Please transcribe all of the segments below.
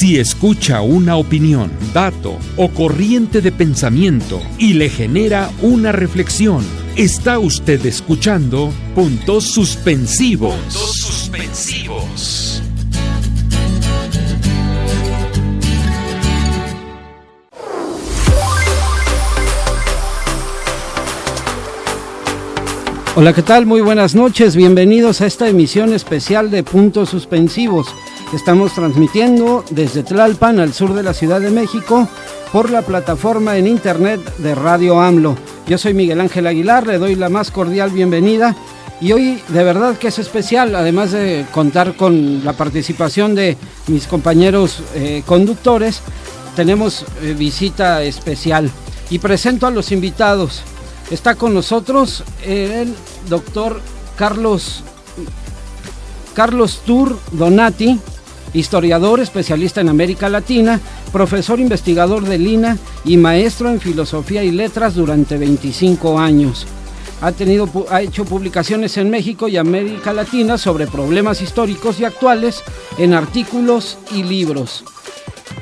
Si escucha una opinión, dato o corriente de pensamiento y le genera una reflexión, está usted escuchando Puntos Suspensivos. Puntos Suspensivos. Hola, ¿qué tal? Muy buenas noches. Bienvenidos a esta emisión especial de Puntos Suspensivos. Estamos transmitiendo desde Tlalpan, al sur de la Ciudad de México, por la plataforma en internet de Radio AMLO. Yo soy Miguel Ángel Aguilar, le doy la más cordial bienvenida. Y hoy de verdad que es especial, además de contar con la participación de mis compañeros conductores, tenemos visita especial. Y presento a los invitados. Está con nosotros el doctor Carlos Tur Donati, historiador, especialista en América Latina, profesor investigador del INA y maestro en Filosofía y Letras durante 25 años. Ha hecho publicaciones en México y América Latina sobre problemas históricos y actuales en artículos y libros.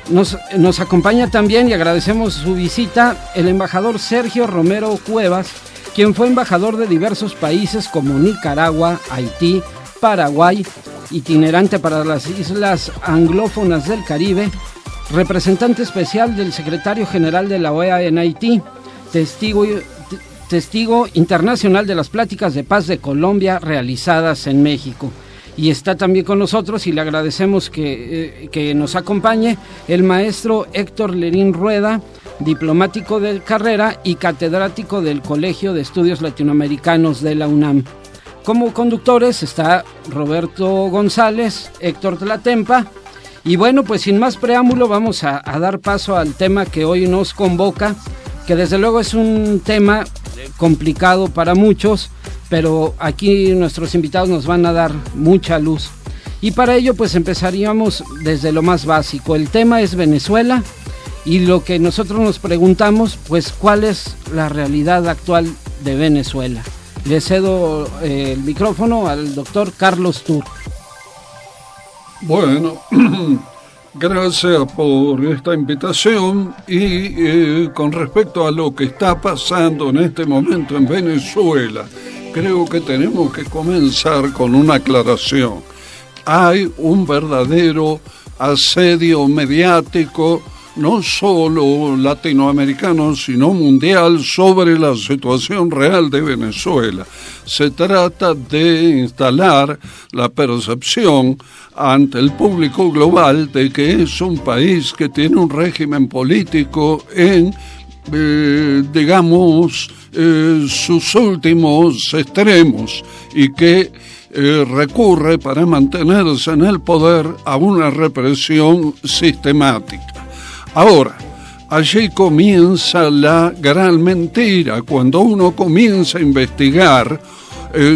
Nos acompaña también, y agradecemos su visita, el embajador Sergio Romero Cuevas, quien fue embajador de diversos países como Nicaragua, Haití, Paraguay, itinerante para las islas anglófonas del Caribe, representante especial del secretario general de la OEA en Haití, testigo internacional de las pláticas de paz de Colombia realizadas en México. Y está también con nosotros, y le agradecemos que nos acompañe, el maestro Héctor Lerín Rueda, diplomático de carrera y catedrático del Colegio de Estudios Latinoamericanos de la UNAM. Como conductores está Roberto González, Héctor Tlatempa, y bueno, pues sin más preámbulo vamos a dar paso al tema que hoy nos convoca, que desde luego es un tema complicado para muchos, pero aquí nuestros invitados nos van a dar mucha luz. Y para ello pues empezaríamos desde lo más básico. El tema es Venezuela, y lo que nosotros nos preguntamos, pues ¿cuál es la realidad actual de Venezuela? Le cedo el micrófono al doctor Carlos Tur. Bueno, gracias por esta invitación y con respecto a lo que está pasando en este momento en Venezuela, creo que tenemos que comenzar con una aclaración. Hay un verdadero asedio mediático, no solo latinoamericano, sino mundial, sobre la situación real de Venezuela. Se trata de instalar la percepción ante el público global de que es un país que tiene un régimen político en, sus últimos extremos, y que recurre para mantenerse en el poder a una represión sistemática. Ahora, allí comienza la gran mentira. Cuando uno comienza a investigar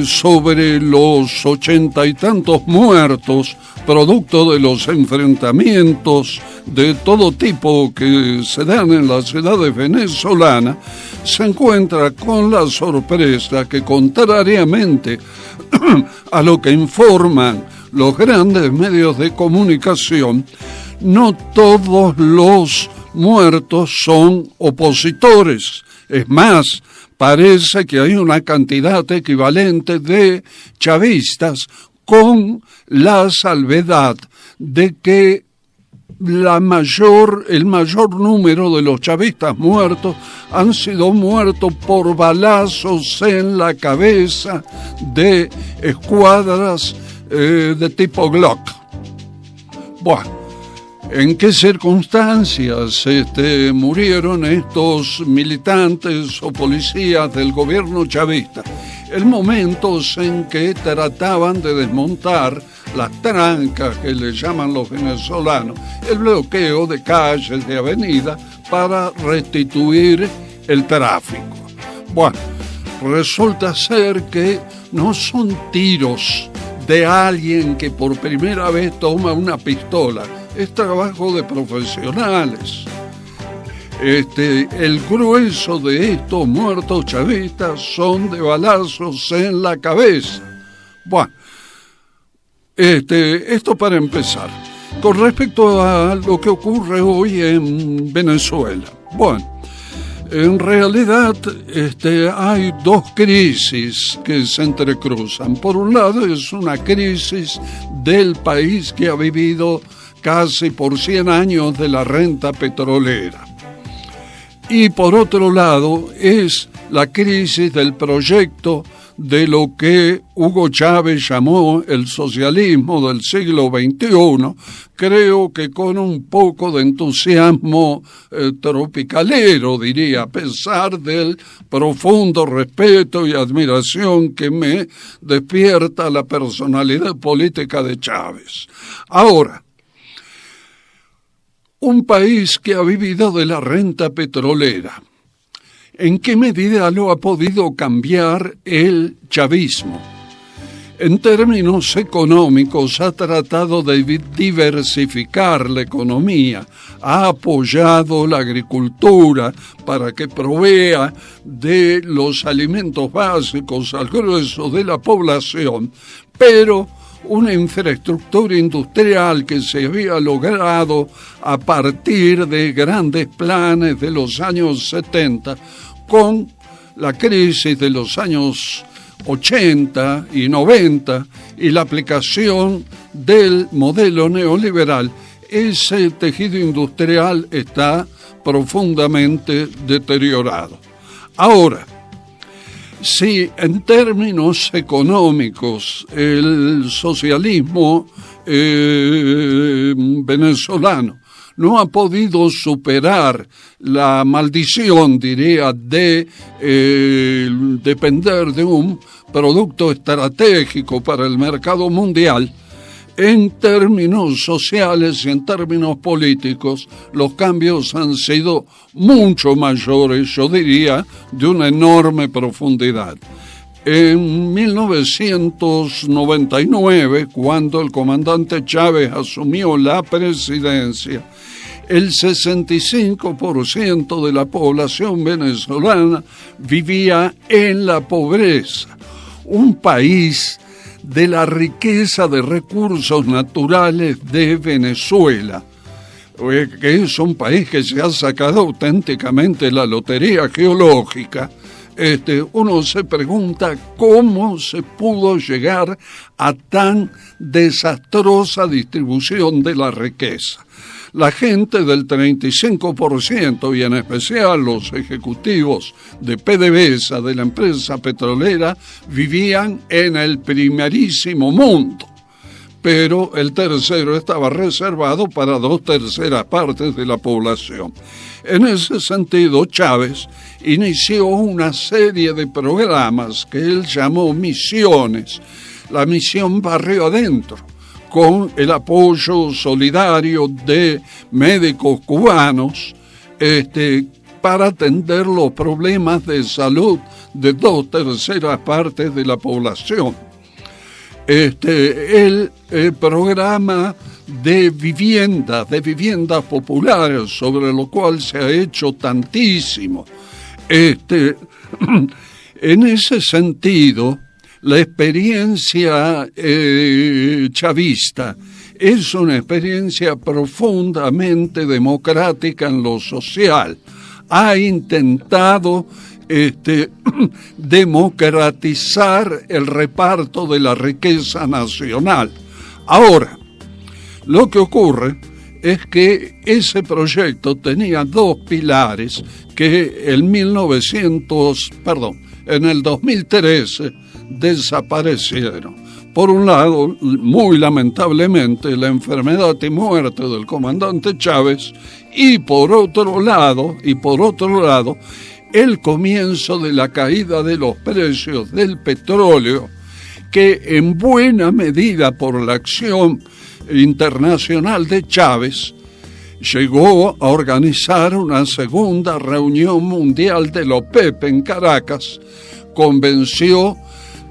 sobre los 80 y tantos muertos, producto de los enfrentamientos de todo tipo que se dan en las ciudades venezolanas, se encuentra con la sorpresa que, contrariamente a lo que informan los grandes medios de comunicación, no todos los muertos son opositores. Es más, parece que hay una cantidad equivalente de chavistas, con la salvedad de que el mayor número de los chavistas muertos han sido muertos por balazos en la cabeza de escuadras de tipo Glock. Bueno, ¿en qué circunstancias murieron estos militantes o policías del gobierno chavista? En momentos en que trataban de desmontar las trancas que le llaman los venezolanos, el bloqueo de calles, de avenidas, para restituir el tráfico. Bueno, resulta ser que no son tiros de alguien que por primera vez toma una pistola, es trabajo de profesionales. El grueso de estos muertos chavistas son de balazos en la cabeza. Bueno, esto para empezar. Con respecto a lo que ocurre hoy en Venezuela, bueno, en realidad hay dos crisis que se entrecruzan. Por un lado es una crisis del país que ha vivido casi por 100 años de la renta petrolera. Y por otro lado es la crisis del proyecto de lo que Hugo Chávez llamó el socialismo del siglo XXI, creo que con un poco de entusiasmo tropicalero, diría, a pesar del profundo respeto y admiración que me despierta la personalidad política de Chávez. Ahora, un país que ha vivido de la renta petrolera, ¿en qué medida lo ha podido cambiar el chavismo? En términos económicos ha tratado de diversificar la economía, ha apoyado la agricultura para que provea de los alimentos básicos al grueso de la población, pero una infraestructura industrial que se había logrado a partir de grandes planes de los años 70, con la crisis de los años 80 y 90 y la aplicación del modelo neoliberal, ese tejido industrial está profundamente deteriorado. Ahora, si en términos económicos el socialismo venezolano no ha podido superar la maldición, diría, de depender de un producto estratégico para el mercado mundial, en términos sociales y en términos políticos, los cambios han sido mucho mayores, yo diría, de una enorme profundidad. En 1999, cuando el comandante Chávez asumió la presidencia, el 65% de la población venezolana vivía en la pobreza. Un país de la riqueza de recursos naturales de Venezuela, que es un país que se ha sacado auténticamente la lotería geológica. Uno se pregunta cómo se pudo llegar a tan desastrosa distribución de la riqueza. La gente del 35%, y en especial los ejecutivos de PDVSA, de la empresa petrolera, vivían en el primerísimo mundo. Pero el tercero estaba reservado para 2/3 partes de la población. En ese sentido, Chávez inició una serie de programas que él llamó misiones, la misión Barrio Adentro, con el apoyo solidario de médicos cubanos para atender los problemas de salud de 2/3 partes de la población. El programa de viviendas populares, sobre lo cual se ha hecho tantísimo. En ese sentido, la experiencia chavista es una experiencia profundamente democrática en lo social. Ha intentado democratizar el reparto de la riqueza nacional. Ahora, lo que ocurre es que ese proyecto tenía dos pilares que en el 2013 desaparecieron. Por un lado, muy lamentablemente, la enfermedad y muerte del comandante Chávez, y por otro lado, el comienzo de la caída de los precios del petróleo, que en buena medida por la acción internacional de Chávez llegó a organizar una segunda reunión mundial de la OPEP en Caracas,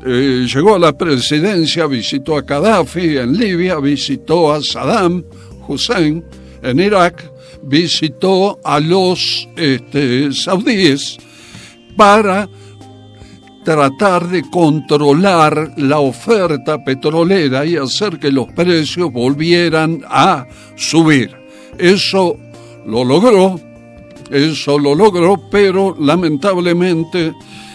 llegó a la presidencia, visitó a Gaddafi en Libia, visitó a Saddam Hussein en Irak, visitó a los saudíes para tratar de controlar la oferta petrolera y hacer que los precios volvieran a subir. Eso lo logró, pero lamentablemente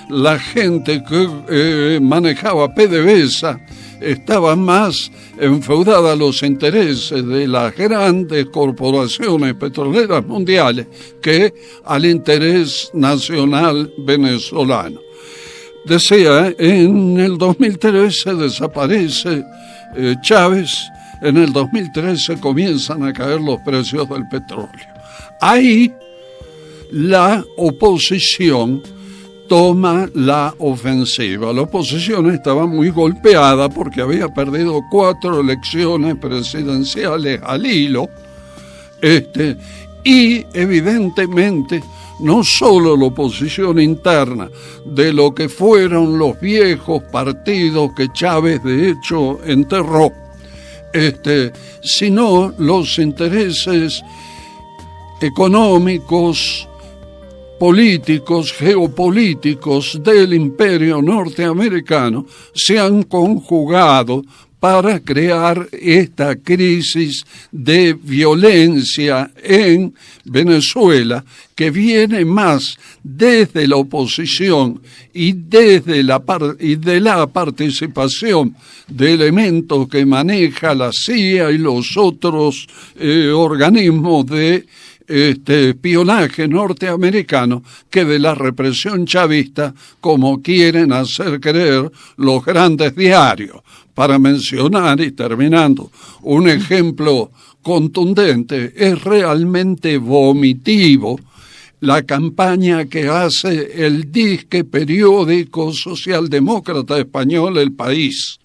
la gente que manejaba PDVSA estaba más enfeudada a los intereses de las grandes corporaciones petroleras mundiales que al interés nacional venezolano. Decía, en el 2013 desaparece Chávez, en el 2013 comienzan a caer los precios del petróleo. Ahí la oposición toma la ofensiva. La oposición estaba muy golpeada porque había perdido 4 elecciones presidenciales al hilo, y evidentemente no solo la oposición interna de lo que fueron los viejos partidos que Chávez de hecho enterró, sino los intereses económicos, políticos, geopolíticos del imperio norteamericano se han conjugado para crear esta crisis de violencia en Venezuela, que viene más desde la oposición y de la participación de elementos que maneja la CIA y los otros organismos de espionaje norteamericano, que de la represión chavista, como quieren hacer creer los grandes diarios. Para mencionar, y terminando, un ejemplo contundente, es realmente vomitivo la campaña que hace el disque periódico socialdemócrata español El País.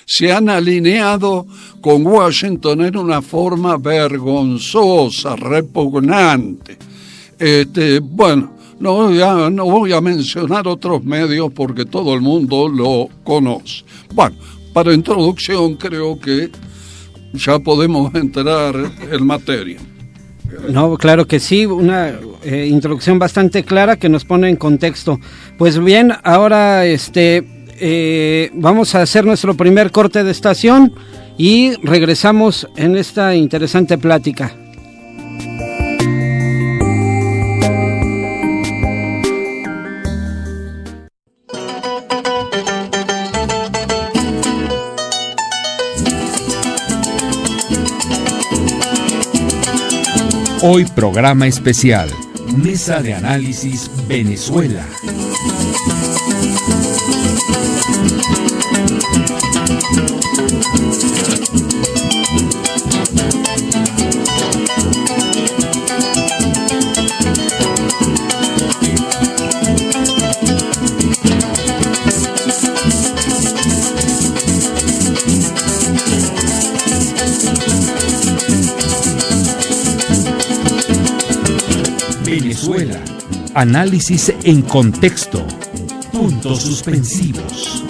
Se han alineado con Washington en una forma vergonzosa, repugnante. No voy a mencionar otros medios porque todo el mundo lo conoce. Bueno, para introducción creo que ya podemos entrar en materia. No, claro que sí, una introducción bastante clara que nos pone en contexto. Pues bien, ahora vamos a hacer nuestro primer corte de estación y regresamos en esta interesante plática. Hoy programa especial, Mesa de Análisis Venezuela. Venezuela. Análisis en contexto. Puntos suspensivos.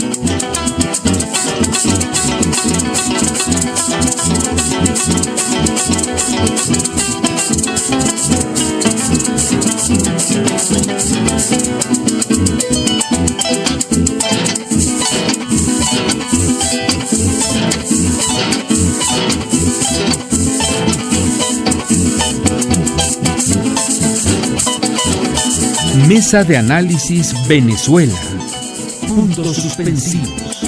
Mesa de Análisis Venezuela. Puntos suspensivos.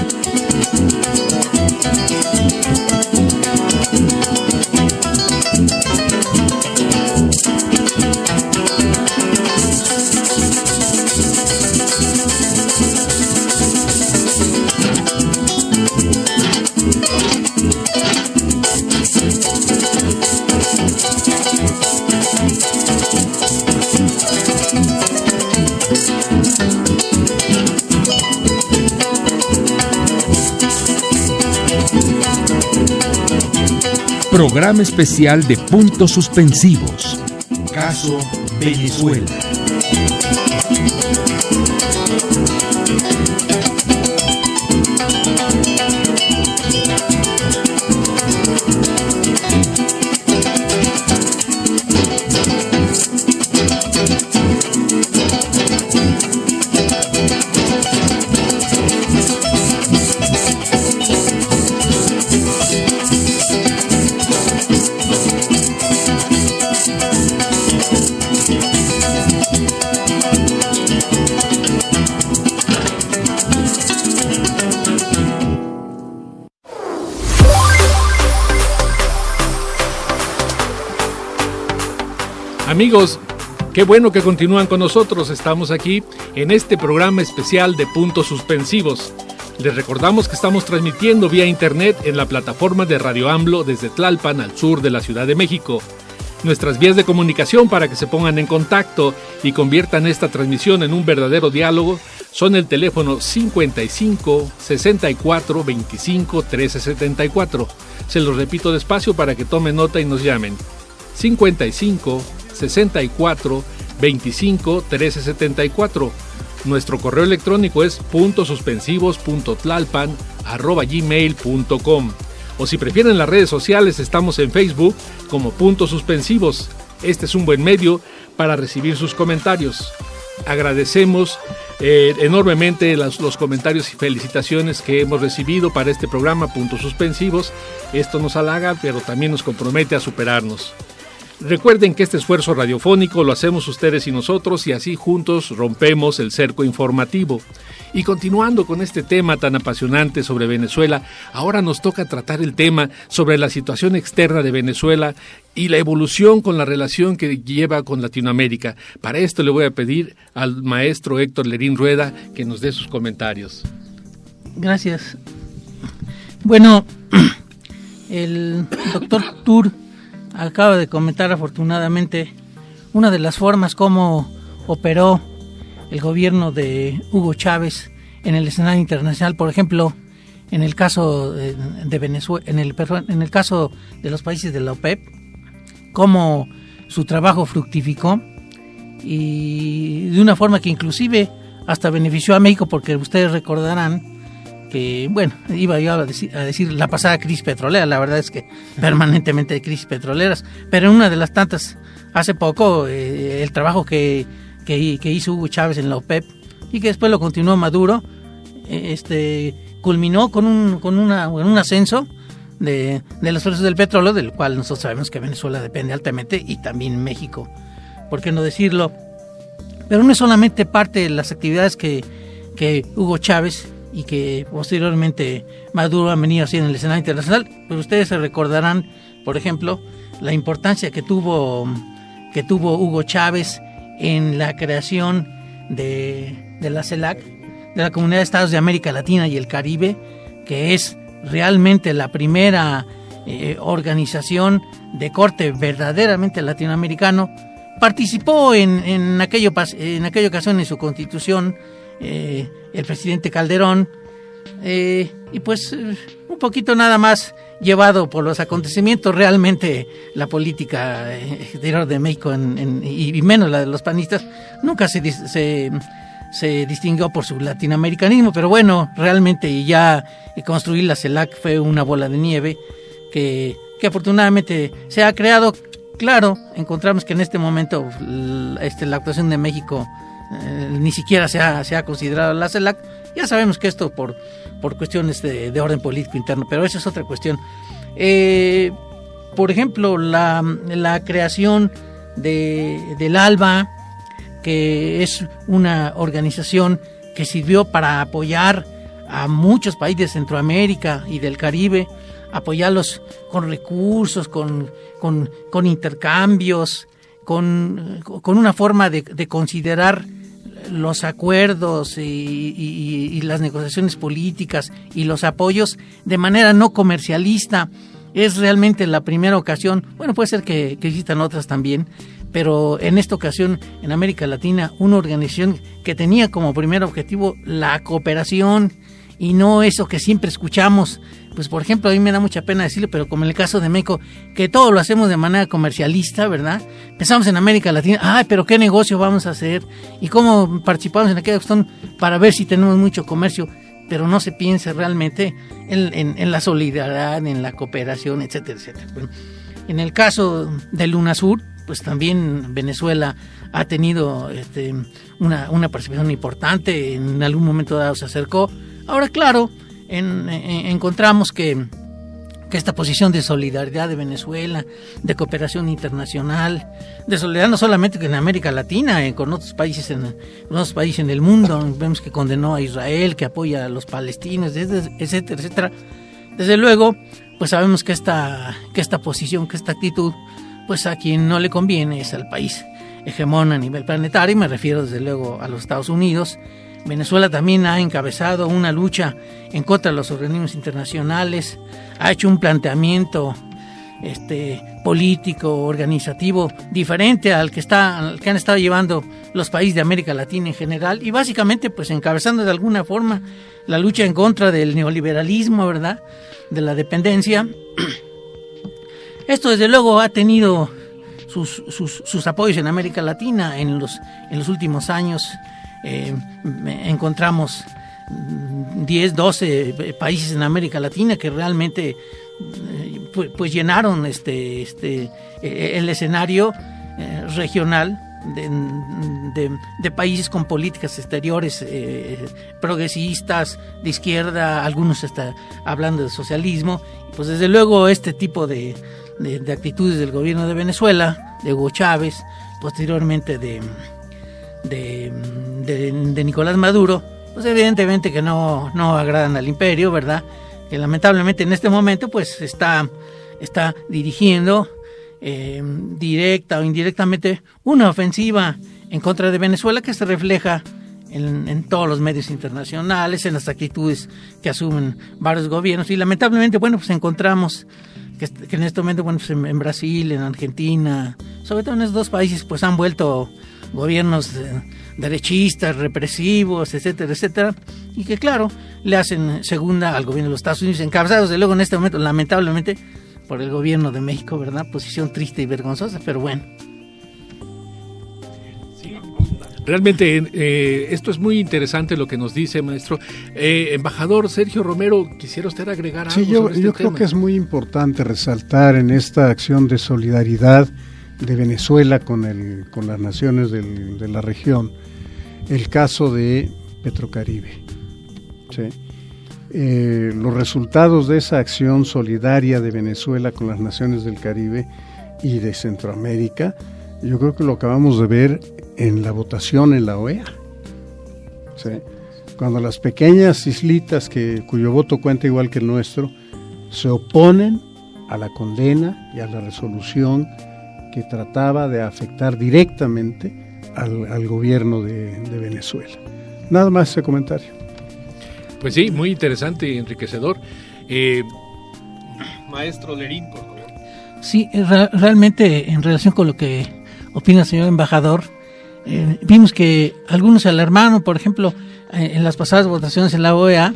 Programa especial de Puntos Suspensivos. Caso Venezuela. Amigos, qué bueno que continúan con nosotros. Estamos aquí en este programa especial de Puntos Suspensivos. Les recordamos que estamos transmitiendo vía internet en la plataforma de Radio AMLO desde Tlalpan, al sur de la Ciudad de México. Nuestras vías de comunicación para que se pongan en contacto y conviertan esta transmisión en un verdadero diálogo son el teléfono 55 64 25 1374. Se los repito despacio para que tomen nota y nos llamen. 55 64 25 1374. Nuestro correo electrónico es puntosuspensivos.tlalpan@gmail.com. O si prefieren las redes sociales, estamos en Facebook como Puntos Suspensivos. Este es un buen medio para recibir sus comentarios. Agradecemos enormemente los comentarios y felicitaciones que hemos recibido para este programa Puntos Suspensivos. Esto nos halaga, pero también nos compromete a superarnos. Recuerden que este esfuerzo radiofónico lo hacemos ustedes y nosotros, y así juntos rompemos el cerco informativo. Y continuando con este tema tan apasionante sobre Venezuela, ahora nos toca tratar el tema sobre la situación externa de Venezuela y la evolución con la relación que lleva con Latinoamérica. Para esto le voy a pedir al maestro Héctor Lerín Rueda que nos dé sus comentarios. Gracias. Bueno, el doctor Tur acaba de comentar afortunadamente una de las formas como operó el gobierno de Hugo Chávez en el escenario internacional. Por ejemplo, en el caso de Venezuela, en el caso de los países de la OPEP, cómo su trabajo fructificó y de una forma que inclusive hasta benefició a México, porque ustedes recordarán que, bueno, iba yo a decir la pasada crisis petrolera. La verdad es que permanentemente hay crisis petroleras, pero en una de las tantas, hace poco, el trabajo que hizo Hugo Chávez en la OPEP y que después lo continuó Maduro, culminó con un ascenso de los precios del petróleo, del cual nosotros sabemos que Venezuela depende altamente, y también México, ¿por qué no decirlo? Pero no es solamente parte de las actividades que Hugo Chávez y que posteriormente Maduro han venido así en el escenario internacional, pero ustedes se recordarán, por ejemplo, la importancia que tuvo Hugo Chávez en la creación de la CELAC, de la Comunidad de Estados de América Latina y el Caribe, que es realmente la primera organización de corte verdaderamente latinoamericano. Participó en aquella ocasión en su constitución el presidente Calderón, y pues un poquito nada más llevado por los acontecimientos. Realmente la política exterior de México y menos la de los panistas nunca se distinguió por su latinoamericanismo, pero bueno, realmente ya construir la CELAC fue una bola de nieve que afortunadamente se ha creado. Claro, encontramos que en este momento la actuación de México ni siquiera se ha considerado la CELAC. Ya sabemos que esto por cuestiones de orden político interno, pero esa es otra cuestión. Por ejemplo, la creación del ALBA, que es una organización que sirvió para apoyar a muchos países de Centroamérica y del Caribe, apoyarlos con recursos, con intercambios, con una forma de considerar los acuerdos y las negociaciones políticas y los apoyos de manera no comercialista. Es realmente la primera ocasión, bueno, puede ser que existan otras también, pero en esta ocasión en América Latina una organización que tenía como primer objetivo la cooperación y no eso que siempre escuchamos. Pues por ejemplo, a mí me da mucha pena decirlo, pero como en el caso de México, que todo lo hacemos de manera comercialista, ¿verdad? Pensamos en América Latina, ay, pero qué negocio vamos a hacer y cómo participamos en aquella cuestión para ver si tenemos mucho comercio, pero no se piensa realmente en la solidaridad, en la cooperación, etcétera, etcétera. Bueno, en el caso del UNASUR, pues también Venezuela ha tenido una participación importante, en algún momento dado se acercó. Ahora, claro, encontramos que esta posición de solidaridad de Venezuela, de cooperación internacional, de solidaridad no solamente en América Latina, con otros países en el mundo, vemos que condenó a Israel, que apoya a los palestinos, etcétera, etcétera. Desde luego, pues sabemos que esta posición, que esta actitud, pues a quien no le conviene es al país hegemón a nivel planetario, me refiero desde luego a los Estados Unidos. Venezuela también ha encabezado una lucha en contra de los organismos internacionales, ha hecho un planteamiento político, organizativo, diferente al que han estado llevando los países de América Latina en general, y básicamente pues encabezando de alguna forma la lucha en contra del neoliberalismo, ¿verdad?, de la dependencia. Esto desde luego ha tenido sus apoyos en América Latina. En los últimos años encontramos 10, 12 países en América Latina que realmente pues llenaron el escenario regional de países con políticas exteriores progresistas, de izquierda, algunos hasta hablando de socialismo. Pues desde luego este tipo de actitudes del gobierno de Venezuela, de Hugo Chávez, posteriormente de Nicolás Maduro, pues evidentemente que no agradan al imperio, ¿verdad?, que lamentablemente en este momento pues está dirigiendo directa o indirectamente una ofensiva en contra de Venezuela que se refleja en todos los medios internacionales, en las actitudes que asumen varios gobiernos, y lamentablemente pues encontramos que en este momento pues en Brasil, en Argentina, sobre todo en esos dos países, pues han vuelto gobiernos derechistas, represivos, etcétera, etcétera, y que claro, le hacen segunda al gobierno de los Estados Unidos, encabezados de luego en este momento, lamentablemente, por el gobierno de México, ¿verdad? Posición triste y vergonzosa, pero bueno. Sí, realmente esto es muy interesante lo que nos dice, maestro. Embajador Sergio Romero, ¿quisiera usted agregar algo? Sí, yo creo que es muy importante resaltar en esta acción de solidaridad de Venezuela con las naciones de la región el caso de Petrocaribe. ¿Sí? Los resultados de esa acción solidaria de Venezuela con las naciones del Caribe y de Centroamérica, yo creo que lo acabamos de ver en la votación en la OEA. ¿Sí? Cuando las pequeñas islitas cuyo voto cuenta igual que el nuestro se oponen a la condena y a la resolución que trataba de afectar directamente al gobierno de Venezuela. Nada más ese comentario. Pues sí, muy interesante y enriquecedor. Maestro Lerín, por favor. Sí, realmente en relación con lo que opina el señor embajador, vimos que algunos se alarmaron, por ejemplo, en las pasadas votaciones en la OEA,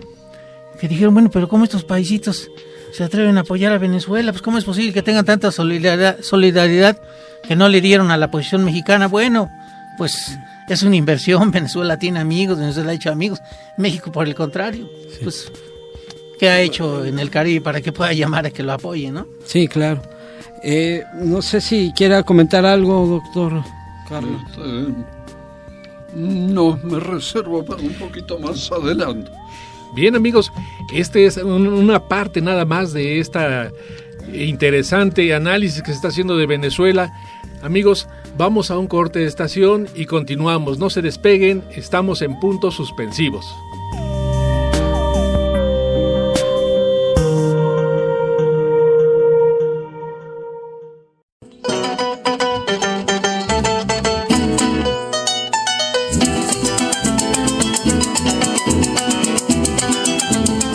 que dijeron, bueno, pero ¿cómo estos paisitos se atreven a apoyar a Venezuela? Pues ¿cómo es posible que tengan tanta solidaridad que no le dieron a la posición mexicana? Bueno, pues es una inversión, Venezuela tiene amigos, Venezuela ha hecho amigos, México por el contrario, sí. Pues ¿qué ha hecho en el Caribe para que pueda llamar a que lo apoye, no? Sí, claro. No sé si quiera comentar algo, doctor Carlos. No, me reservo para un poquito más adelante. Bien, amigos, esta es una parte nada más de esta interesante análisis que se está haciendo de Venezuela. Amigos, vamos a un corte de estación y continuamos. No se despeguen, estamos en puntos suspensivos.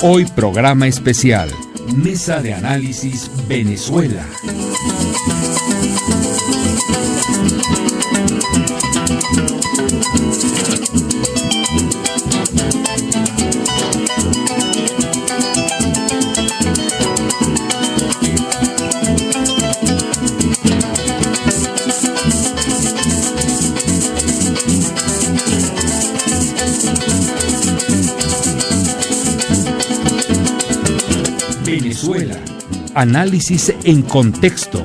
Hoy programa especial, Mesa de Análisis Venezuela. Venezuela. Análisis en contexto.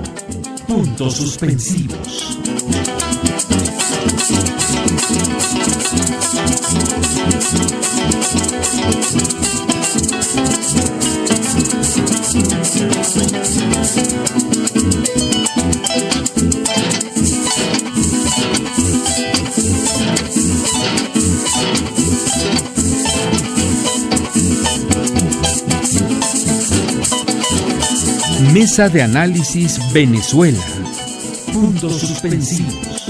Puntos suspensivos. Mesa de Análisis Venezuela. Puntos suspensivos.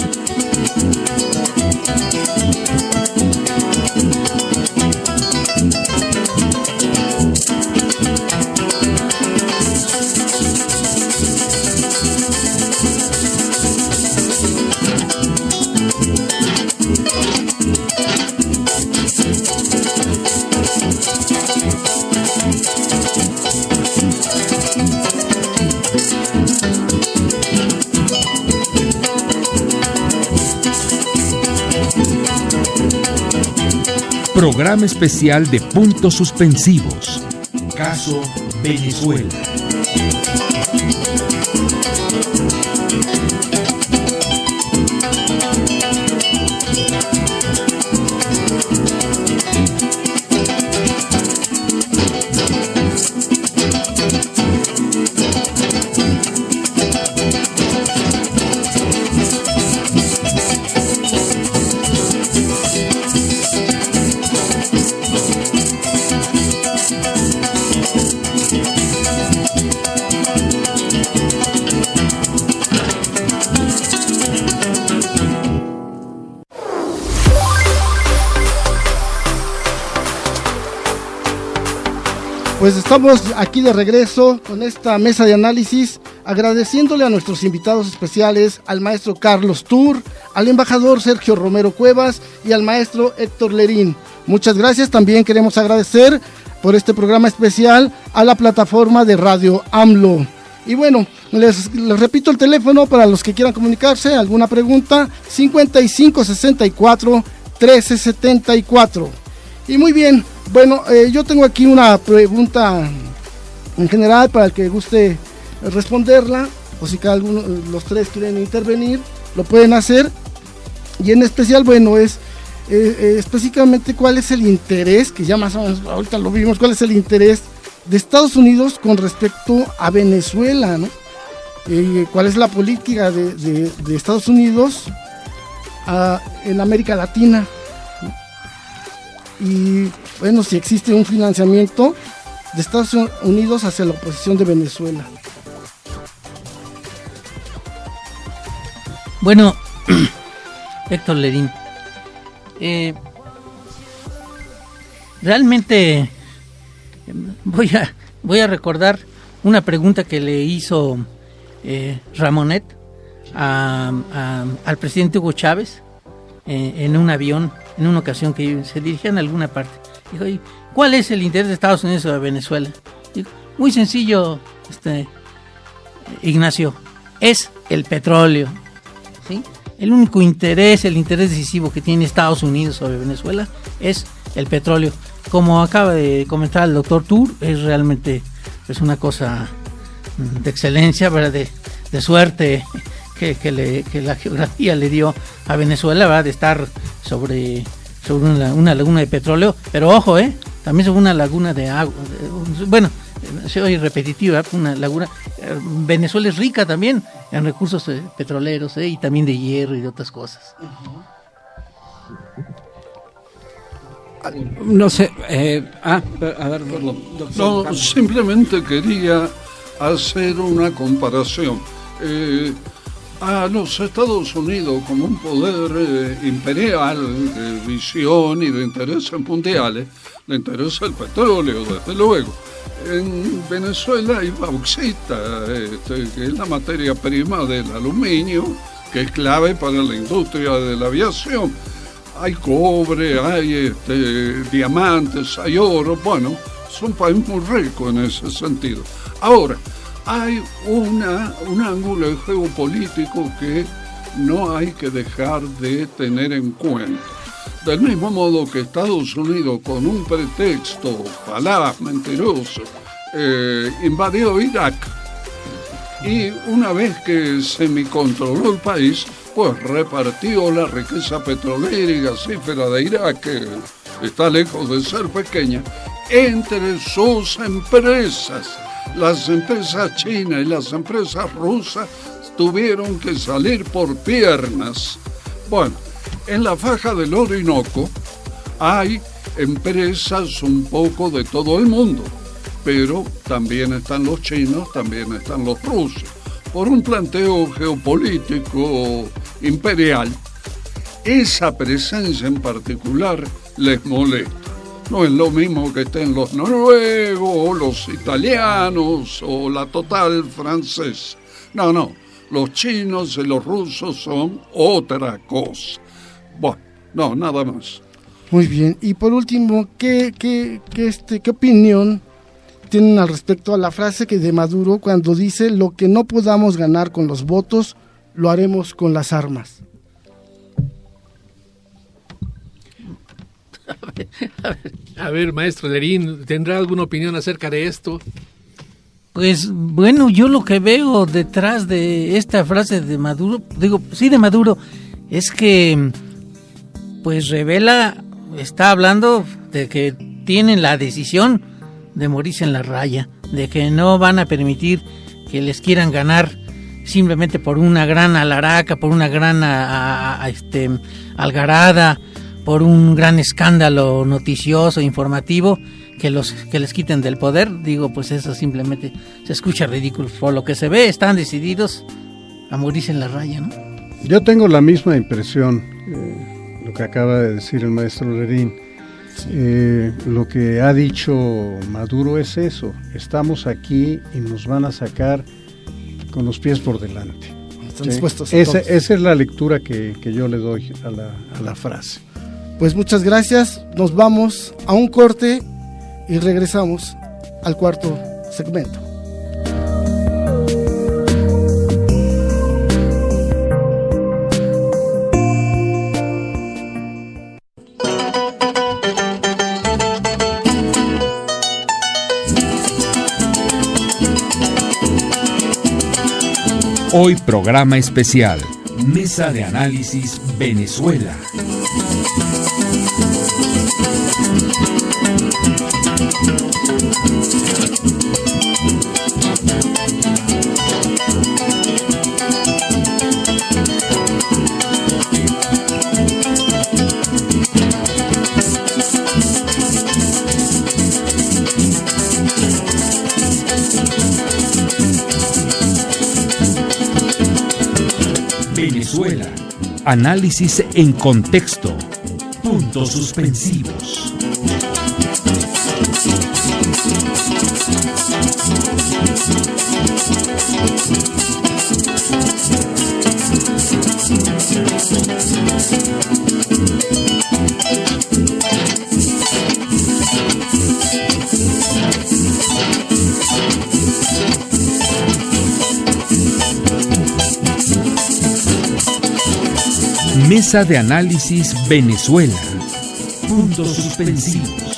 Programa especial de Puntos Suspensivos. Caso Venezuela. Pues estamos aquí de regreso con esta mesa de análisis, agradeciéndole a nuestros invitados especiales, al maestro Carlos Tur, al embajador Sergio Romero Cuevas y al maestro Héctor Lerín. Muchas gracias. También queremos agradecer por este programa especial a la plataforma de Radio AMLO. Y bueno, les repito el teléfono para los que quieran comunicarse, alguna pregunta, 5564-1374. Y muy bien, bueno, yo tengo aquí una pregunta en general para el que guste responderla, o si cada alguno, los tres quieren intervenir, lo pueden hacer. Y en especial, bueno, es específicamente cuál es el interés, que ya más o menos ahorita lo vimos, cuál es el interés de Estados Unidos con respecto a Venezuela, ¿no? ¿Cuál es la política de Estados Unidos en América Latina? Y bueno, si existe un financiamiento de Estados Unidos hacia la oposición de Venezuela. Bueno, Héctor Lerín, realmente voy a recordar una pregunta que le hizo Ramonet al presidente Hugo Chávez en un avión, en una ocasión que se dirigían a alguna parte. Dijo, ¿cuál es el interés de Estados Unidos sobre Venezuela? Dijo, muy sencillo, Ignacio, es el petróleo, ¿sí? El único interés, el interés decisivo que tiene Estados Unidos sobre Venezuela es el petróleo. Como acaba de comentar el doctor Tur, es realmente una cosa de excelencia, ¿verdad? De suerte que la geografía le dio a Venezuela, ¿verdad? De estar sobre una laguna de petróleo, pero ojo, también sobre una laguna de agua. Bueno, se oye repetitiva, una laguna. Venezuela es rica también en recursos petroleros, y también de hierro y de otras cosas. No sé, a ver, doctor. No, simplemente quería hacer una comparación. A los Estados Unidos como un poder imperial de visión y de intereses mundiales, le interesa el petróleo, desde luego. En Venezuela hay bauxita, que es la materia prima del aluminio, que es clave para la industria de la aviación. Hay cobre, hay diamantes, hay oro. Bueno, es un país muy rico en ese sentido. Ahora, hay un ángulo geopolítico que no hay que dejar de tener en cuenta. Del mismo modo que Estados Unidos, con un pretexto falaz, mentiroso, invadió Irak, y una vez que semicontroló el país, pues repartió la riqueza petrolera y gasífera de Irak, que está lejos de ser pequeña, entre sus empresas. Las empresas chinas y las empresas rusas tuvieron que salir por piernas. Bueno, en la faja del Orinoco hay empresas un poco de todo el mundo, pero también están los chinos, también están los rusos. por un planteo geopolítico imperial, esa presencia en particular les molesta. No es lo mismo que estén los noruegos, los italianos o la total francesa. No, los chinos y los rusos son otra cosa. Bueno, no, nada más. Muy bien, y por último, ¿qué opinión tienen al respecto a la frase que de Maduro cuando dice: lo que no podamos ganar con los votos, lo haremos con las armas? A ver, maestro Lerín, ¿tendrá alguna opinión acerca de esto? Pues bueno, yo lo que veo detrás de esta frase de Maduro, de Maduro, es que pues revela, está hablando de que tienen la decisión de morirse en la raya, de que no van a permitir que les quieran ganar simplemente por una gran alaraca, por una gran algarada, por un gran escándalo noticioso, informativo, que les quiten del poder. Pues eso simplemente se escucha ridículo. Por lo que se ve, están decididos a morirse en la raya, ¿no? Yo tengo la misma impresión, lo que acaba de decir el maestro Lerín. Lo que ha dicho Maduro es eso: estamos aquí y nos van a sacar con los pies por delante. Están dispuestos. Esa es la lectura que yo le doy a la frase. Pues muchas gracias, nos vamos a un corte y regresamos al cuarto segmento. Hoy programa especial, Mesa de Análisis Venezuela. Venezuela. Análisis en contexto. Puntos suspensivos. Mesa de Análisis Venezuela. Puntos suspensivos.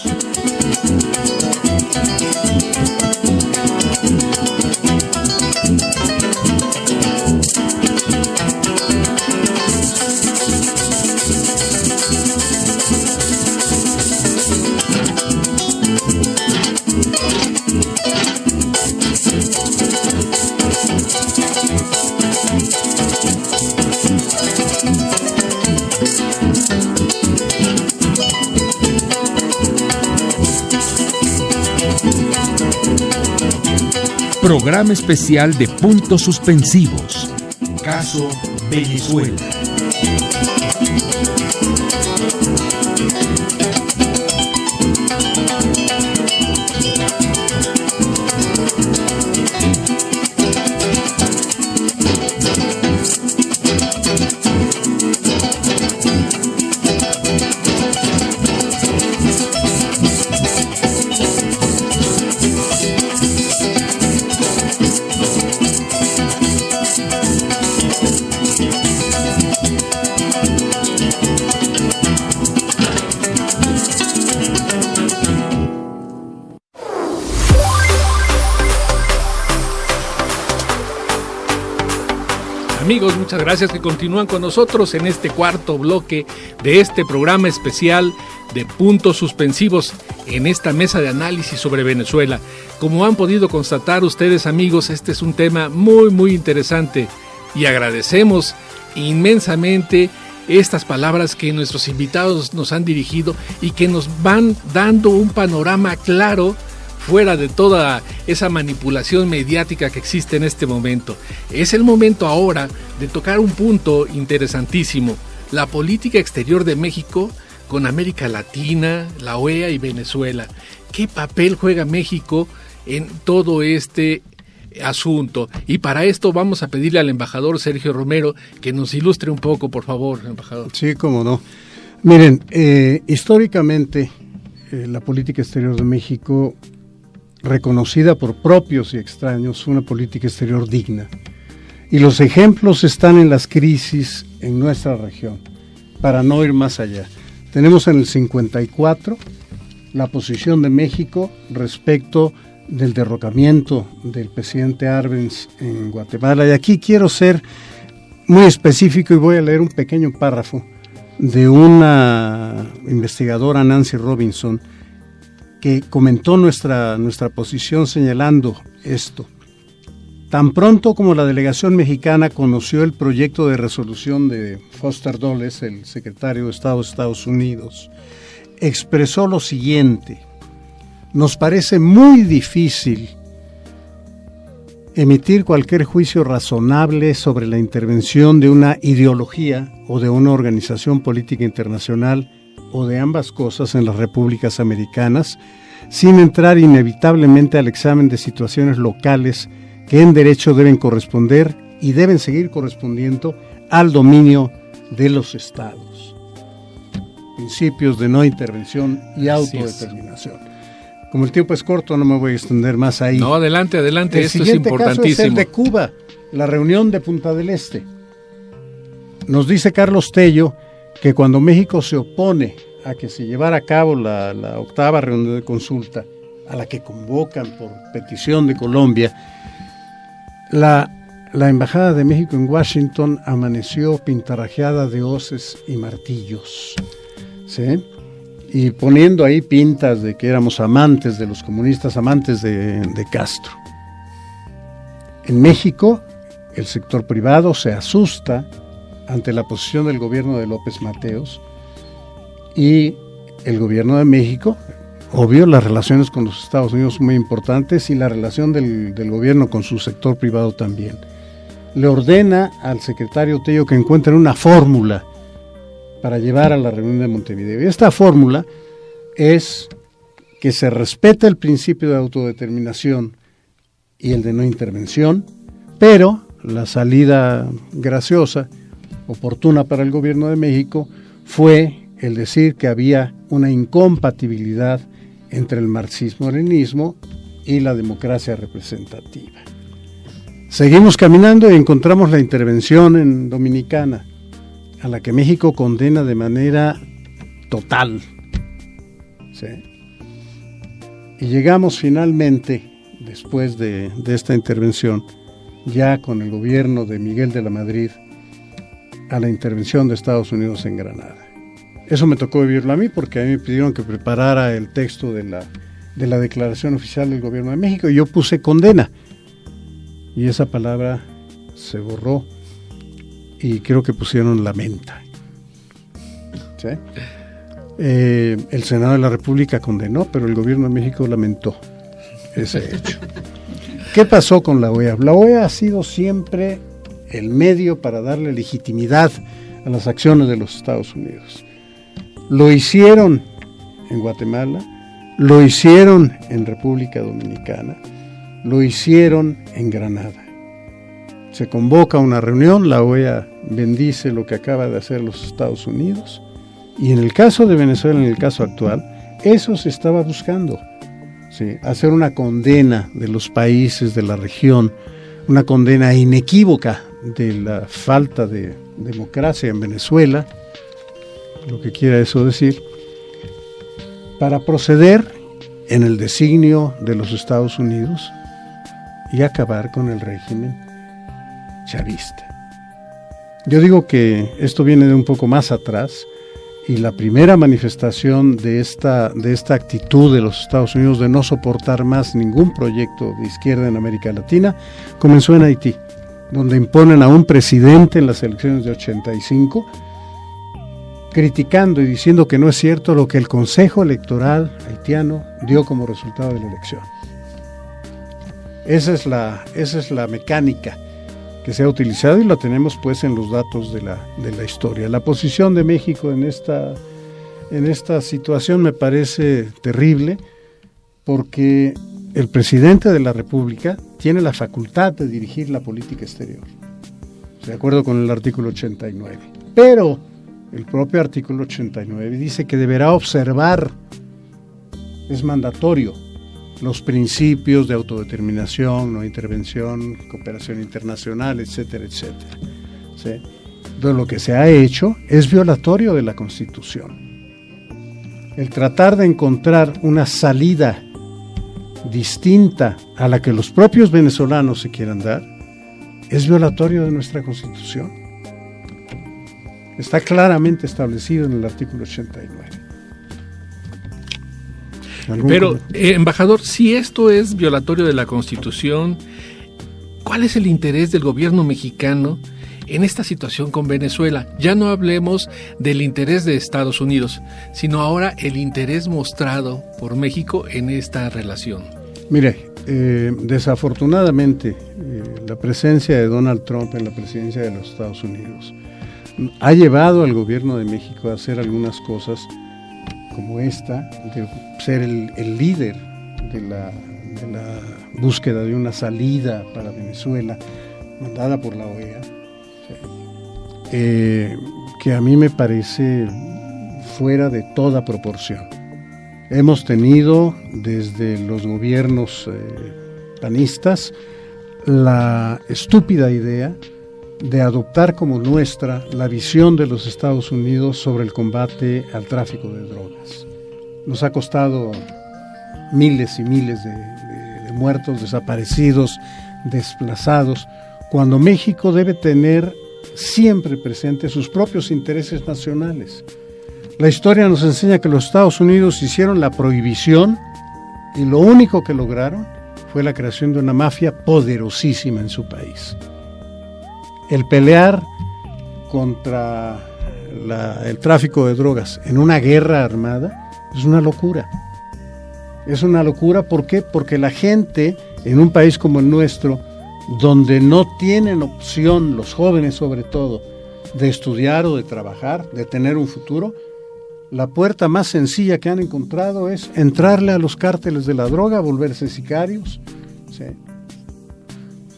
Programa especial de Puntos Suspensivos. Caso Venezuela. Amigos, muchas gracias que continúan con nosotros en este cuarto bloque de este programa especial de Puntos Suspensivos en esta mesa de análisis sobre Venezuela. Como han podido constatar ustedes, amigos, este es un tema muy, muy interesante y agradecemos inmensamente estas palabras que nuestros invitados nos han dirigido y que nos van dando un panorama claro fuera de toda esa manipulación mediática que existe en este momento. Es el momento ahora de tocar un punto interesantísimo, la política exterior de México con América Latina, la OEA y Venezuela. ¿Qué papel juega México en todo este asunto? Y para esto vamos a pedirle al embajador Sergio Romero que nos ilustre un poco, por favor, embajador. Sí, cómo no. Miren, históricamente la política exterior de México, reconocida por propios y extraños, fue una política exterior digna. Y los ejemplos están en las crisis en nuestra región, para no ir más allá. Tenemos en el 54 la posición de México respecto del derrocamiento del presidente Arbenz en Guatemala. Y aquí quiero ser muy específico y voy a leer un pequeño párrafo de una investigadora, Nancy Robinson, que comentó nuestra posición señalando esto. Tan pronto como la delegación mexicana conoció el proyecto de resolución de Foster Dulles, el secretario de Estado de Estados Unidos, expresó lo siguiente: nos parece muy difícil emitir cualquier juicio razonable sobre la intervención de una ideología o de una organización política internacional o de ambas cosas en las repúblicas americanas sin entrar inevitablemente al examen de situaciones locales que en derecho deben corresponder y deben seguir correspondiendo al dominio de los estados. Principios de no intervención y autodeterminación. Como el tiempo es corto, no me voy a extender más ahí. No, adelante, esto es importantísimo. El siguiente caso es el de Cuba, la reunión de Punta del Este. Nos dice Carlos Tello que cuando México se opone a que se llevara a cabo la octava reunión de consulta, a la que convocan por petición de Colombia, la Embajada de México en Washington amaneció pintarrajeada de hoces y martillos, ¿sí? Y poniendo ahí pintas de que éramos amantes de los comunistas, amantes de Castro. En México, el sector privado se asusta ante la posición del gobierno de López Mateos y el gobierno de México, obvio, las relaciones con los Estados Unidos son muy importantes y la relación del gobierno con su sector privado también. Le ordena al secretario Tello que encuentren una fórmula para llevar a la reunión de Montevideo. Y esta fórmula es que se respete el principio de autodeterminación y el de no intervención, pero la salida graciosa, oportuna para el gobierno de México, fue el decir que había una incompatibilidad entre el marxismo-leninismo y la democracia representativa. Seguimos caminando y encontramos la intervención en Dominicana, a la que México condena de manera total. ¿Sí? Y llegamos finalmente, después de esta intervención, ya con el gobierno de Miguel de la Madrid, a la intervención de Estados Unidos en Granada. Eso me tocó vivirlo a mí porque a mí me pidieron que preparara el texto de la declaración oficial del gobierno de México y yo puse condena. Y esa palabra se borró y creo que pusieron lamenta. ¿Sí? El Senado de la República condenó, pero el gobierno de México lamentó ese hecho. ¿Qué pasó con la OEA? La OEA ha sido siempre el medio para darle legitimidad a las acciones de los Estados Unidos. Lo hicieron en Guatemala, lo hicieron en República Dominicana, lo hicieron en Granada. Se convoca una reunión, la OEA bendice lo que acaba de hacer los Estados Unidos y en el caso de Venezuela, en el caso actual, eso se estaba buscando, ¿sí? Hacer una condena de los países de la región, una condena inequívoca de la falta de democracia en Venezuela, lo que quiera eso decir, para proceder en el designio de los Estados Unidos y acabar con el régimen chavista. Yo digo que esto viene de un poco más atrás y la primera manifestación de esta actitud de los Estados Unidos de no soportar más ningún proyecto de izquierda en América Latina comenzó en Haití, donde imponen a un presidente en las elecciones de 85 criticando y diciendo que no es cierto lo que el Consejo Electoral haitiano dio como resultado de la elección. Esa es la mecánica que se ha utilizado y la tenemos pues en los datos de la historia. La posición de México en esta situación me parece terrible, porque el presidente de la República tiene la facultad de dirigir la política exterior, de acuerdo con el artículo 89. Pero el propio artículo 89 dice que deberá observar, es mandatorio, los principios de autodeterminación, no intervención, cooperación internacional, etcétera, etcétera. ¿Sí? Entonces, lo que se ha hecho es violatorio de la Constitución. El tratar de encontrar una salida distinta a la que los propios venezolanos se quieran dar es violatorio de nuestra Constitución. Está establecido en el artículo 89. Pero, embajador, si esto es violatorio de la Constitución, ¿cuál es el interés del gobierno mexicano en esta situación con Venezuela? Ya no hablemos del interés de Estados Unidos, sino ahora el interés mostrado por México en esta relación. Mire, desafortunadamente, la presencia de Donald Trump en la presidencia de los Estados Unidos ha llevado al gobierno de México a hacer algunas cosas como esta, de ser el líder de la búsqueda de una salida para Venezuela, mandada por la OEA, que a mí me parece fuera de toda proporción. Hemos tenido desde los gobiernos panistas la estúpida idea de adoptar como nuestra la visión de los Estados Unidos sobre el combate al tráfico de drogas. Nos ha costado miles y miles de muertos, desaparecidos, desplazados, cuando México debe tener siempre presente sus propios intereses nacionales. La historia nos enseña que los Estados Unidos hicieron la prohibición y lo único que lograron fue la creación de una mafia poderosísima en su país. El pelear contra el tráfico de drogas en una guerra armada es una locura. Es una locura, ¿por qué? Porque la gente en un país como el nuestro, donde no tienen opción, los jóvenes sobre todo, de estudiar o de trabajar, de tener un futuro, la puerta más sencilla que han encontrado es entrarle a los cárteles de la droga, volverse sicarios. ¿Sí?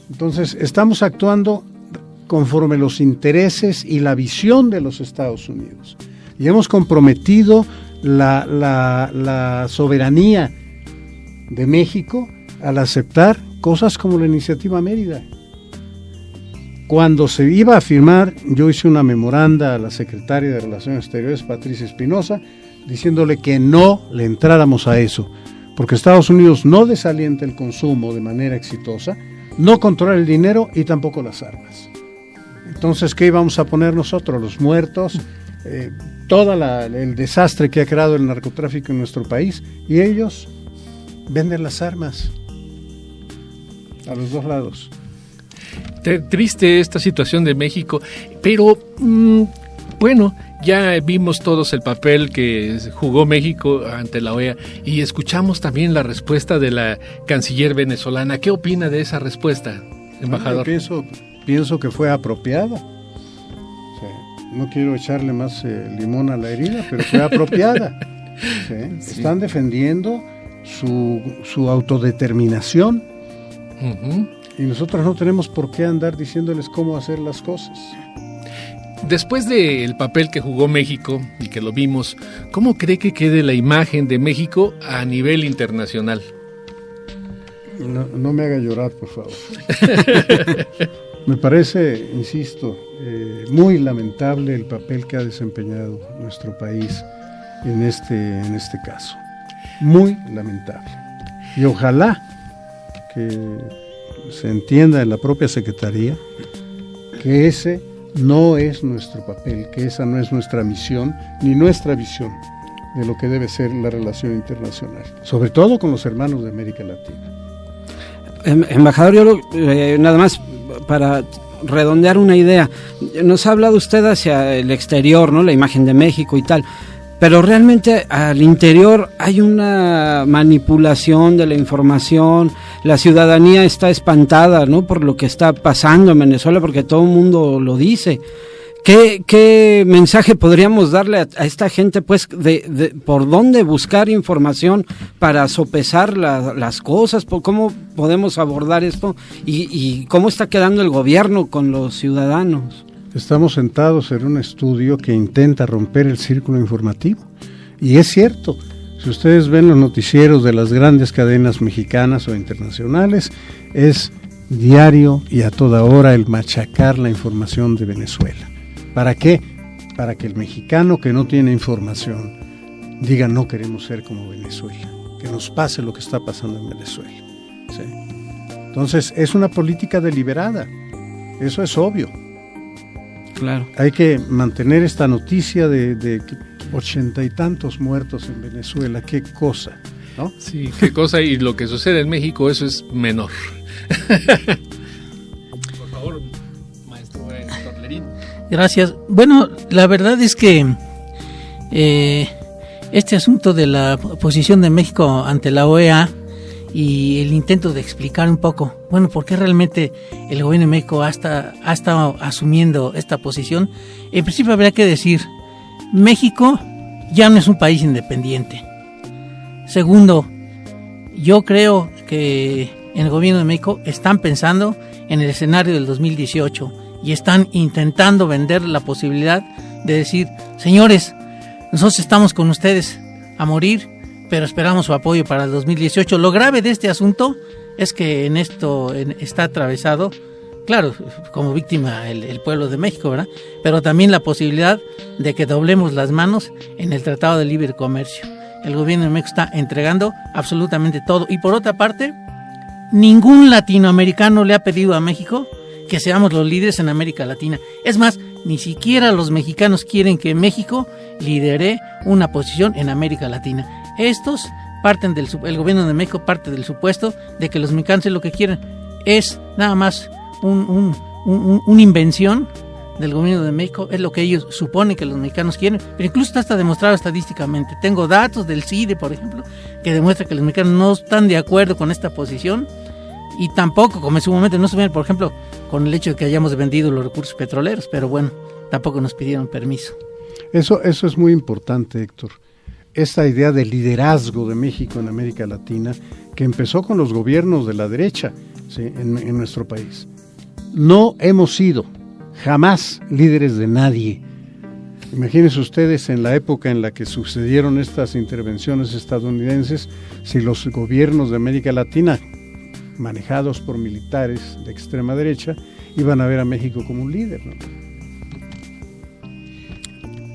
Entonces, estamos actuando conforme los intereses y la visión de los Estados Unidos. Y hemos comprometido la soberanía de México al aceptar cosas como la iniciativa Mérida. Cuando se iba a firmar, yo hice una memoranda a la secretaria de Relaciones Exteriores, Patricia Espinosa, diciéndole que no le entráramos a eso, porque Estados Unidos no desalienta el consumo de manera exitosa, no controla el dinero y tampoco las armas. Entonces, ¿qué íbamos a poner nosotros? Los muertos, todo el desastre que ha creado el narcotráfico en nuestro país, y ellos venden las armas a los dos lados. Triste esta situación de México, pero bueno, ya vimos todos el papel que jugó México ante la OEA y escuchamos también la respuesta de la canciller venezolana. ¿Qué opina de esa respuesta, embajador? Yo pienso que fue apropiada. O sea, no quiero echarle más limón a la herida, pero fue apropiada. ¿Sí? Sí. Están defendiendo su autodeterminación. Uh-huh. Y nosotros no tenemos por qué andar diciéndoles cómo hacer las cosas. Después del papel que jugó México y que lo vimos, ¿cómo cree que quede la imagen de México a nivel internacional? No me haga llorar, por favor. Me parece, insisto, muy lamentable el papel que ha desempeñado nuestro país en este caso. Muy lamentable. Y ojalá que se entienda en la propia Secretaría que ese no es nuestro papel, que esa no es nuestra misión ni nuestra visión de lo que debe ser la relación internacional, sobre todo con los hermanos de América Latina. Embajador, yo nada más para redondear una idea. Nos ha hablado usted hacia el exterior, ¿no? La imagen de México y tal. Pero realmente al interior hay una manipulación de la información. La ciudadanía está espantada, ¿no? Por lo que está pasando en Venezuela, porque todo el mundo lo dice. ¿Qué mensaje podríamos darle a esta gente, pues, de por dónde buscar información para sopesar las cosas? ¿Cómo podemos abordar esto? ¿Y cómo está quedando el gobierno con los ciudadanos? Estamos sentados en un estudio que intenta romper el círculo informativo. Y es cierto, si ustedes ven los noticieros de las grandes cadenas mexicanas o internacionales, es diario y a toda hora el machacar la información de Venezuela. ¿Para qué? Para que el mexicano que no tiene información diga no queremos ser como Venezuela, que nos pase lo que está pasando en Venezuela. ¿Sí? Entonces es una política deliberada, eso es obvio. Claro. Hay que mantener esta noticia de 80 y tantos muertos en Venezuela, qué cosa, ¿no? Sí, qué cosa, y lo que sucede en México, eso es menor. Por favor, maestro Héctor Lerín. Gracias. Bueno, la verdad es que este asunto de la posición de México ante la OEA y el intento de explicar un poco, bueno, por qué realmente el gobierno de México ha estado asumiendo esta posición. En principio habría que decir, México ya no es un país independiente. Segundo, yo creo que en el gobierno de México están pensando en el escenario del 2018 y están intentando vender la posibilidad de decir, señores, nosotros estamos con ustedes a morir, pero esperamos su apoyo para el 2018. Lo grave de este asunto es que en esto está atravesado, claro, como víctima el pueblo de México, ¿verdad? Pero también la posibilidad de que doblemos las manos en el Tratado de Libre Comercio. El gobierno de México está entregando absolutamente todo. Y por otra parte, ningún latinoamericano le ha pedido a México que seamos los líderes en América Latina. Es más, ni siquiera los mexicanos quieren que México lidere una posición en América Latina. Estos parten el gobierno de México parte del supuesto de que los mexicanos lo que quieren es nada más una invención del gobierno de México, es lo que ellos suponen que los mexicanos quieren, pero incluso está hasta demostrado estadísticamente. Tengo datos del CIDE, por ejemplo, que demuestra que los mexicanos no están de acuerdo con esta posición y tampoco, como en su momento, no estuvieron, por ejemplo, con el hecho de que hayamos vendido los recursos petroleros, pero bueno, tampoco nos pidieron permiso. Eso es muy importante, Héctor. Esta idea de liderazgo de México en América Latina, que empezó con los gobiernos de la derecha, ¿sí? en nuestro país. No hemos sido jamás líderes de nadie. Imagínense ustedes en la época en la que sucedieron estas intervenciones estadounidenses, si los gobiernos de América Latina, manejados por militares de extrema derecha, iban a ver a México como un líder, ¿no?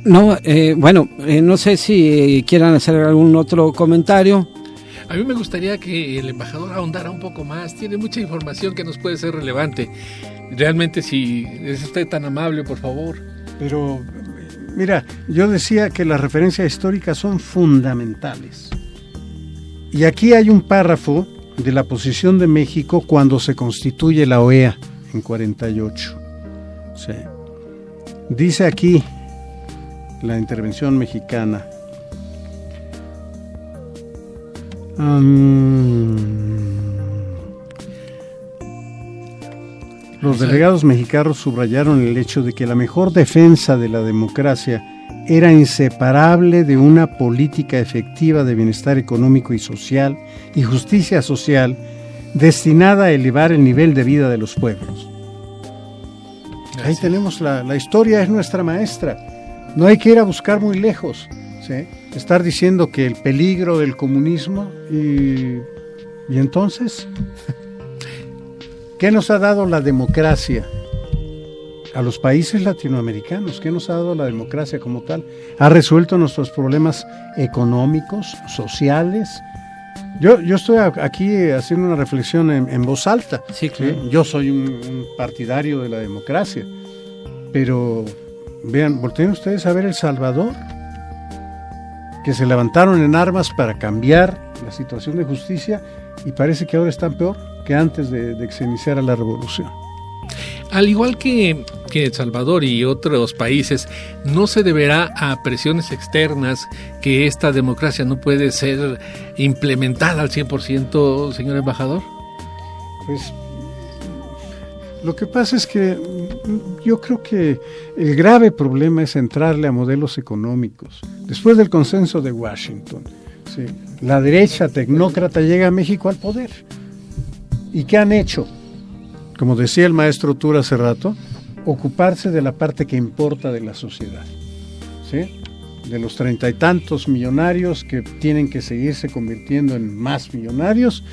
No, no sé si quieran hacer algún otro comentario. A mí me gustaría que el embajador ahondara un poco más. Tiene mucha información que nos puede ser relevante. Realmente, si es usted tan amable, por favor. Pero, mira, yo decía que las referencias históricas son fundamentales. Y aquí hay un párrafo de la posición de México cuando se constituye la OEA en 48. Sí. Dice aquí la intervención mexicana. Los delegados mexicanos subrayaron el hecho de que la mejor defensa de la democracia era inseparable de una política efectiva de bienestar económico y social y justicia social destinada a elevar el nivel de vida de los pueblos. Gracias. Ahí tenemos la historia, es nuestra maestra. No hay que ir a buscar muy lejos, ¿sí? Estar diciendo que el peligro del comunismo y entonces, ¿qué nos ha dado la democracia a los países latinoamericanos? ¿Qué nos ha dado la democracia como tal? ¿Ha resuelto nuestros problemas económicos, sociales? Yo estoy aquí haciendo una reflexión en voz alta. Sí, claro. ¿Sí? Yo soy un partidario de la democracia, pero vean, volteen ustedes a ver El Salvador, que se levantaron en armas para cambiar la situación de justicia y parece que ahora están peor que antes de que se iniciara la revolución. Al igual que El Salvador y otros países, ¿no se deberá a presiones externas que esta democracia no puede ser implementada al 100%, señor embajador? Pues lo que pasa es que yo creo que el grave problema es entrarle a modelos económicos. Después del consenso de Washington, sí, la derecha tecnócrata llega a México al poder. ¿Y qué han hecho? Como decía el maestro Tur hace rato, ocuparse de la parte que importa de la sociedad, ¿sí? De los 30 y tantos millonarios que tienen que seguirse convirtiendo en más millonarios,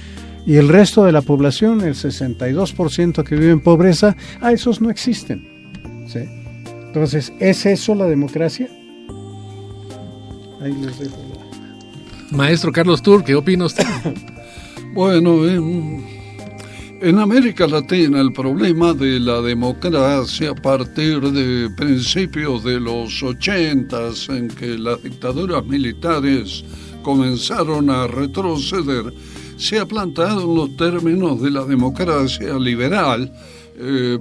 y el resto de la población, el 62% que vive en pobreza, esos no existen, ¿sí? Entonces, ¿es eso la democracia? Ahí les dejo. Maestro Carlos Tur, ¿qué opina usted? Bueno, en América Latina el problema de la democracia a partir de principios de los 80s, en que las dictaduras militares comenzaron a retroceder, se ha plantado en los términos de la democracia liberal,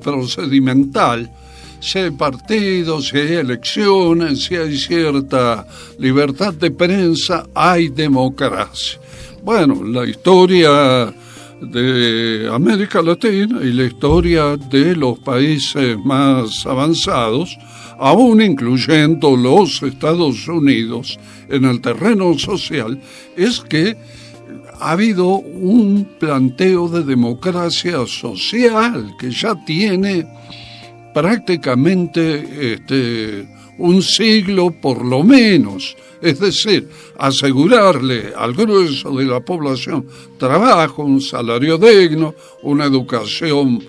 procedimental. Si hay partidos, si hay elecciones, si hay cierta libertad de prensa, hay democracia. Bueno, la historia de América Latina y la historia de los países más avanzados, aún incluyendo los Estados Unidos en el terreno social, es que ha habido un planteo de democracia social que ya tiene prácticamente un siglo por lo menos. Es decir, asegurarle al grueso de la población trabajo, un salario digno, una educación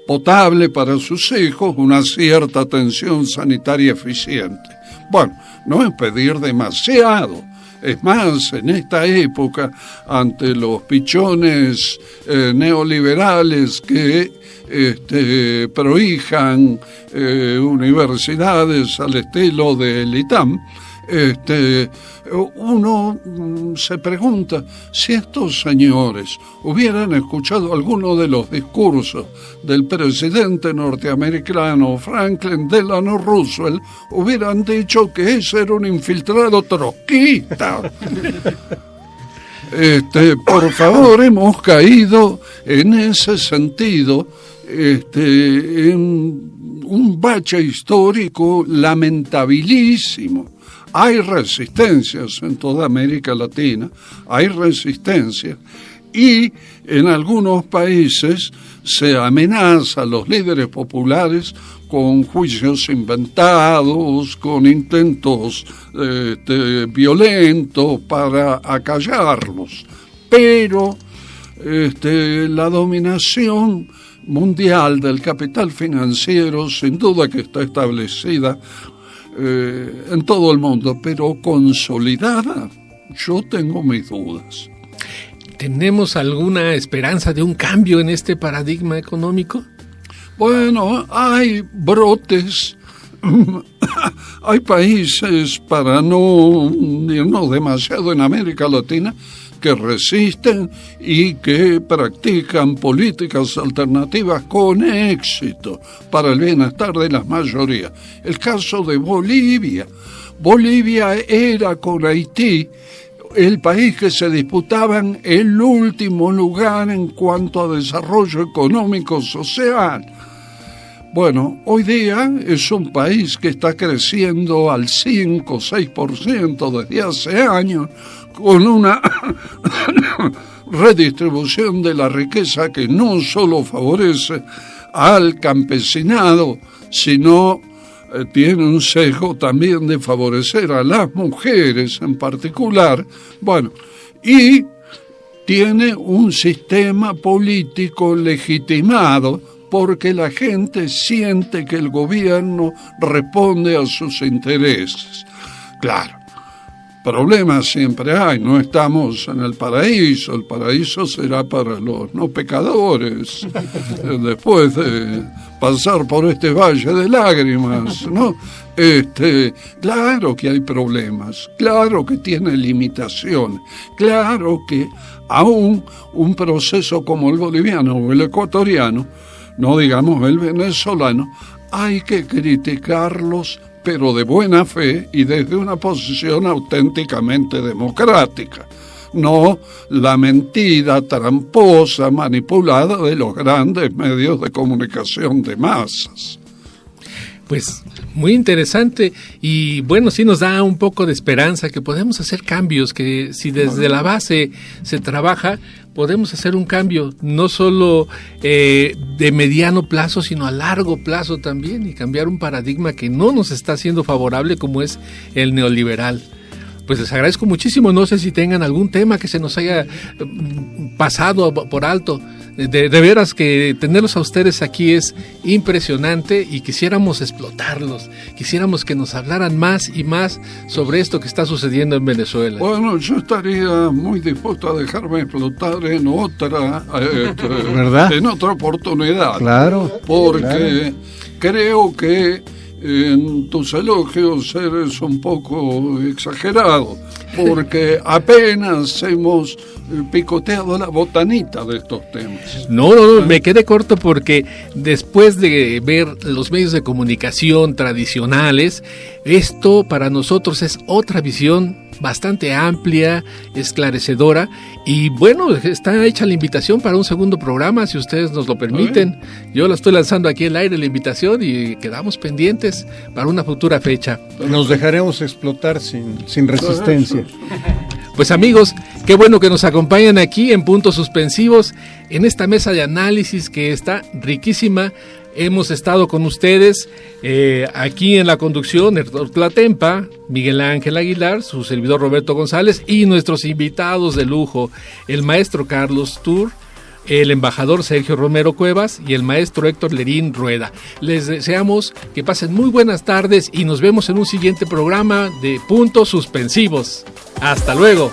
potable para sus hijos, una cierta atención sanitaria eficiente. Bueno, no es pedir demasiado. Es más, en esta época, ante los pichones neoliberales que prohijan universidades al estilo del ITAM, uno se pregunta si estos señores hubieran escuchado alguno de los discursos del presidente norteamericano Franklin Delano Roosevelt, hubieran dicho que ese era un infiltrado trotskista. Por favor, hemos caído en ese sentido en un bache histórico lamentabilísimo. Hay resistencias en toda América Latina, hay resistencias, y en algunos países se amenaza a los líderes populares con juicios inventados, con intentos violentos para acallarlos. Pero la dominación mundial del capital financiero sin duda que está establecida en todo el mundo, pero consolidada, yo tengo mis dudas. ¿Tenemos alguna esperanza de un cambio en este paradigma económico? Bueno, hay brotes, hay países, para no irnos demasiado en América Latina, que resisten y que practican políticas alternativas con éxito para el bienestar de las mayorías. El caso de Bolivia. Bolivia era con Haití el país que se disputaban el último lugar en cuanto a desarrollo económico social. Bueno, hoy día es un país que está creciendo al 5 o 6% desde hace años, con una redistribución de la riqueza que no solo favorece al campesinado, sino tiene un sesgo también de favorecer a las mujeres en particular. Bueno, y tiene un sistema político legitimado porque la gente siente que el gobierno responde a sus intereses. Claro, problemas siempre hay, no estamos en el paraíso será para los no pecadores, después de pasar por este valle de lágrimas, ¿no? Claro que hay problemas, claro que tiene limitaciones, claro que aún un proceso como el boliviano o el ecuatoriano no digamos el venezolano, hay que criticarlos, pero de buena fe y desde una posición auténticamente democrática. No la mentira tramposa, manipulada de los grandes medios de comunicación de masas. Pues muy interesante y bueno, sí nos da un poco de esperanza que podemos hacer cambios, que si desde la base se trabaja, podemos hacer un cambio, no solo de mediano plazo, sino a largo plazo también, y cambiar un paradigma que no nos está haciendo favorable como es el neoliberal. Pues les agradezco muchísimo, no sé si tengan algún tema que se nos haya pasado por alto. De veras que tenerlos a ustedes aquí es impresionante y quisiéramos explotarlos, quisiéramos que nos hablaran más y más sobre esto que está sucediendo en Venezuela. Bueno, yo estaría muy dispuesto a dejarme explotar en otra, ¿verdad? En otra oportunidad. Claro. Porque creo que en tus elogios eres un poco exagerado, porque apenas hemos picoteado la botanita de estos temas. No, me quedé corto porque después de ver los medios de comunicación tradicionales, esto para nosotros es otra visión bastante amplia, esclarecedora, y bueno, está hecha la invitación para un segundo programa, si ustedes nos lo permiten. Yo la estoy lanzando aquí al aire, la invitación, y quedamos pendientes para una futura fecha. Nos dejaremos explotar sin resistencia. Pues amigos, qué bueno que nos acompañan aquí en Puntos Suspensivos, en esta mesa de análisis que está riquísima. Hemos estado con ustedes aquí en la conducción, Héctor Tlatempa, Miguel Ángel Aguilar, su servidor Roberto González, y nuestros invitados de lujo, el maestro Carlos Tur, el embajador Sergio Romero Cuevas y el maestro Héctor Lerín Rueda. Les deseamos que pasen muy buenas tardes y nos vemos en un siguiente programa de Puntos Suspensivos. ¡Hasta luego!